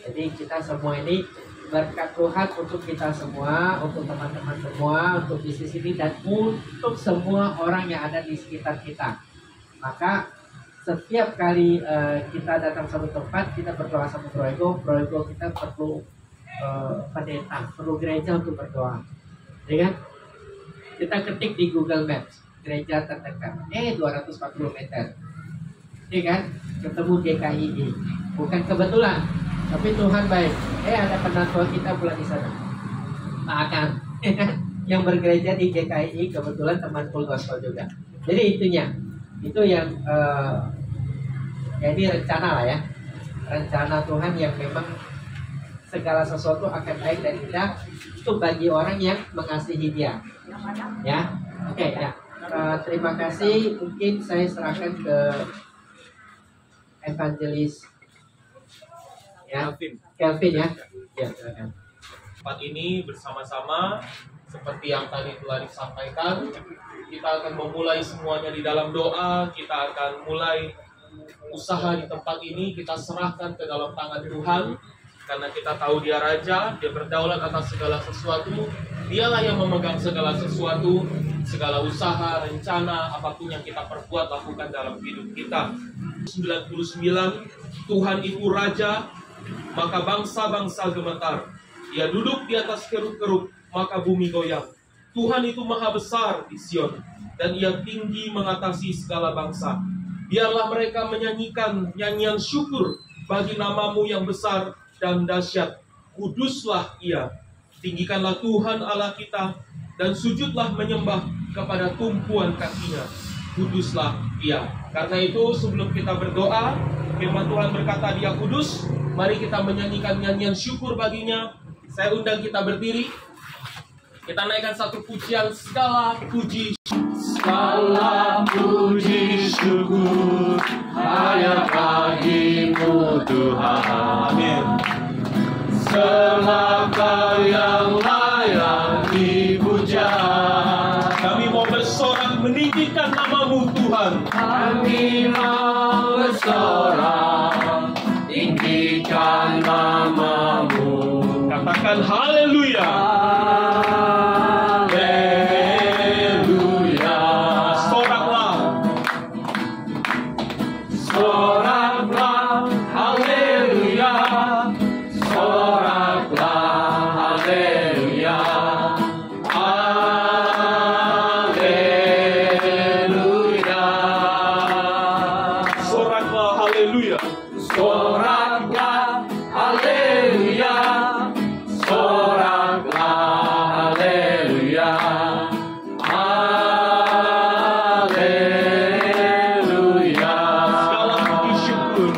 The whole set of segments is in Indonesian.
Jadi kita semua ini berkat Tuhan untuk kita semua, untuk teman-teman semua, untuk bisnis ini, dan untuk semua orang yang ada di sekitar kita. Maka setiap kali kita datang satu tempat, kita berdoa sama Proego kita perlu pendeta, perlu gereja untuk berdoa. Ya kan? Kita ketik di Google Maps gereja terdekat, 240 meter. Ya kan? Ketemu GKI. Bukan kebetulan, tapi Tuhan baik. Ada penantu kita pula di sana, Pak Akan, yang bergereja di GKI, kebetulan teman Full Gospel juga. Jadi itu yang jadi rencana lah ya, rencana Tuhan yang memang segala sesuatu akan baik dan indah itu bagi orang yang mengasihi Dia. Ya, oke ya. Terima kasih. Mungkin saya serahkan ke evangelis ya, Kelvin ya. Ya, silakan. Tempat ini bersama-sama seperti yang tadi telah disampaikan, kita akan memulai semuanya di dalam doa. Kita akan mulai usaha di tempat ini, kita serahkan ke dalam tangan Tuhan, karena kita tahu Dia Raja, Dia berdaulat atas segala sesuatu. Dialah yang memegang segala sesuatu, segala usaha, rencana, apapun yang kita perbuat, lakukan dalam hidup kita. 99, Tuhan itu Raja, maka bangsa-bangsa gemetar. Dia duduk di atas keruk-keruk, maka bumi goyang. Tuhan itu maha besar di Sion, dan Ia tinggi mengatasi segala bangsa. Biarlah mereka menyanyikan nyanyian syukur bagi nama-Mu yang besar dan dahsyat. Kuduslah Ia. Tinggikanlah Tuhan Allah kita, dan sujudlah menyembah kepada tumpuan kaki-Nya. Kuduslah Ia. Karena itu sebelum kita berdoa, firman Tuhan berkata Dia kudus. Mari kita menyanyikan nyanyian syukur baginya. Saya undang kita berdiri. Kita naikkan satu pujian, segala puji. Segala puji syukur hanya bagi-Mu Tuhan. Amin. Engkau yang layak dipuja. Kami mau bersorak meninggikan nama-Mu Tuhan. Kami mau bersorak tinggikan nama-Mu. Katakan haleluya. Haleluya. Soraklah. Soraklah haleluya. Soraklah haleluya. Haleluya. Soraklah haleluya. Soraklah haleluya. Soraklah haleluya. Haleluya. Segala puji syukur.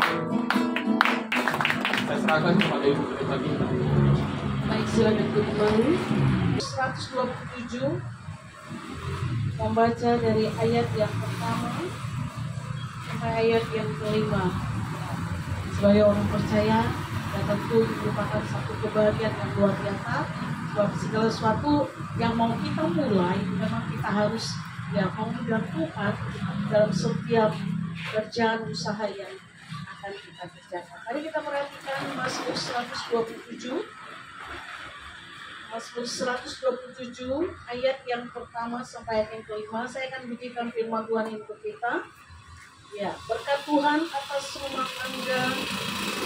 Saya serahkan kepada Ibu Pendeta kita. Baik, silakan kembali. 127 membaca dari ayat yang pertama sampai ayat yang kelima. Sebagai orang percaya, dan tentu merupakan satu kebahagiaan yang luar biasa. Sebab segala sesuatu yang mau kita mulai, memang kita harus mengundang Tuhan dalam setiap kerjaan usaha yang akan kita kerjakan. Mari kita perhatikan Mazmur 127. Mazmur 127 ayat yang pertama sampai ayat yang kelima. Saya akan bagikan firman Tuhan untuk kita. Ya, berkat Tuhan atas rumah Anda,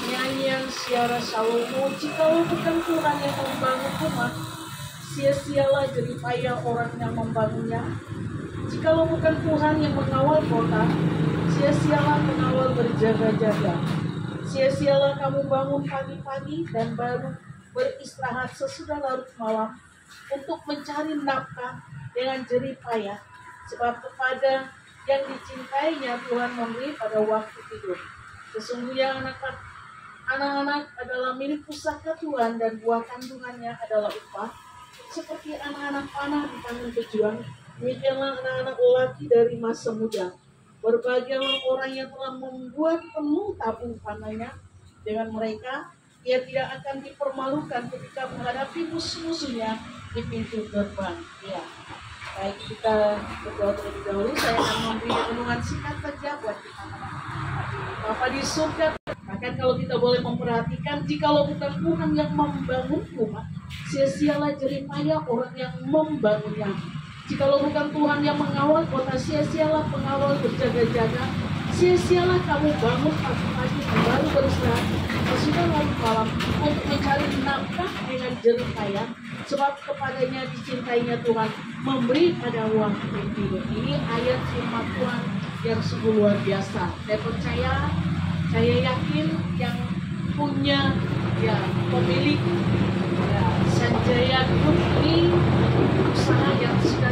nyanyian Syara Salomo. Jikalau bukan Tuhan yang membangun rumah, sia-sialah jerih payah orang yang membangunnya. Jikalau bukan Tuhan yang mengawal kota, sia-sialah pengawal berjaga-jaga. Sia-sialah kamu bangun pagi-pagi dan baru beristirahat sesudah larut malam untuk mencari nafkah dengan jerih payah, sebab kepada yang dicintainya Tuhan memberi pada waktu tidur. Sesungguhnya anak-anak adalah milik pusaka Tuhan, dan buah kandungannya adalah upah. Seperti anak-anak panah di tangan pejuang, demikianlah anak-anak lelaki dari masa muda. Berbahagialah orang yang telah membuat penuh tabung panahnya. Dengan mereka, ia tidak akan dipermalukan ketika menghadapi musuh-musuhnya di pintu gerbang. Ya. Baik, kita berdoa terlebih dahulu. Saya akan memberi renungan singkat saja buat kita. Bapa di surga, Bahkan kalau kita boleh memperhatikan, jikalau bukan Tuhan yang membangun rumah, sia-sialah jeripaya orang yang membangunnya. Jikalau bukan Tuhan yang mengawal kota, sia-sialah pengawal berjaga-jaga. Sia-sialah kamu bangun pagi-pagi baru beristirahat, sesudah larut malam untuk mencari nafkah dengan jeripaya, sebab kepadanya dicintainya Tuhan, memberi pada uang tidur. Ini ayat firman Tuhan yang sungguh luar biasa. Saya percaya, saya yakin yang punya ya pemilik ya, Sanjaya Group ini usaha yang sudah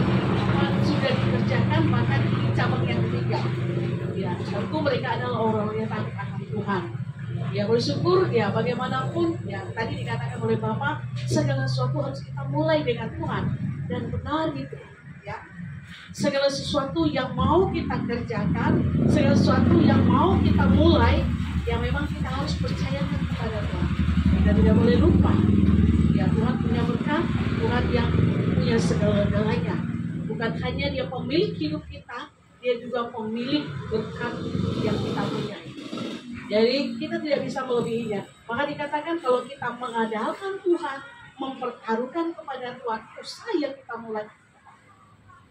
dikerjakan bahkan di cabang yang ketiga. Ya, tentu mereka adalah orang-orang yang takut akan Tuhan. Ya bersyukur ya bagaimanapun ya tadi dikatakan oleh Bapak, segala sesuatu harus kita mulai dengan Tuhan, dan benar itu ya. Segala sesuatu yang mau kita kerjakan, segala sesuatu yang mau kita mulai, ya memang kita harus percayakan kepada Tuhan. Kita tidak boleh lupa ya, Tuhan punya berkat, Tuhan yang punya segala-galanya. Bukan hanya Dia pemilik hidup kita, Dia juga pemilik berkat yang kita punya. Jadi kita tidak bisa melebihinya. Maka dikatakan kalau kita mengandalkan Tuhan, mempertaruhkan kepada Tuhan, usaha yang kita mulai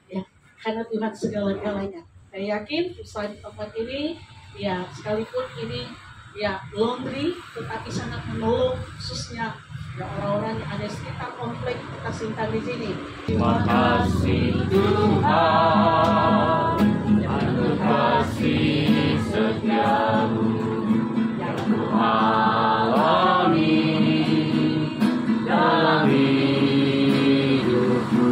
ya, karena Tuhan segala-galanya. Saya yakin usaha di tempat ini ya, sekalipun ini ya laundry, tetapi sangat menolong khususnya ya orang-orang yang ada di sekitar komplek kita simpan di sini. Terima kasih Tuhan, atas kasih setiamu yang Ku alami dalam hidupku.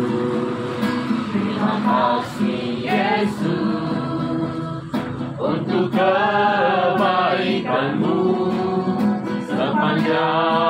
Terima kasih Yesus untuk kebaikan-Mu sepanjang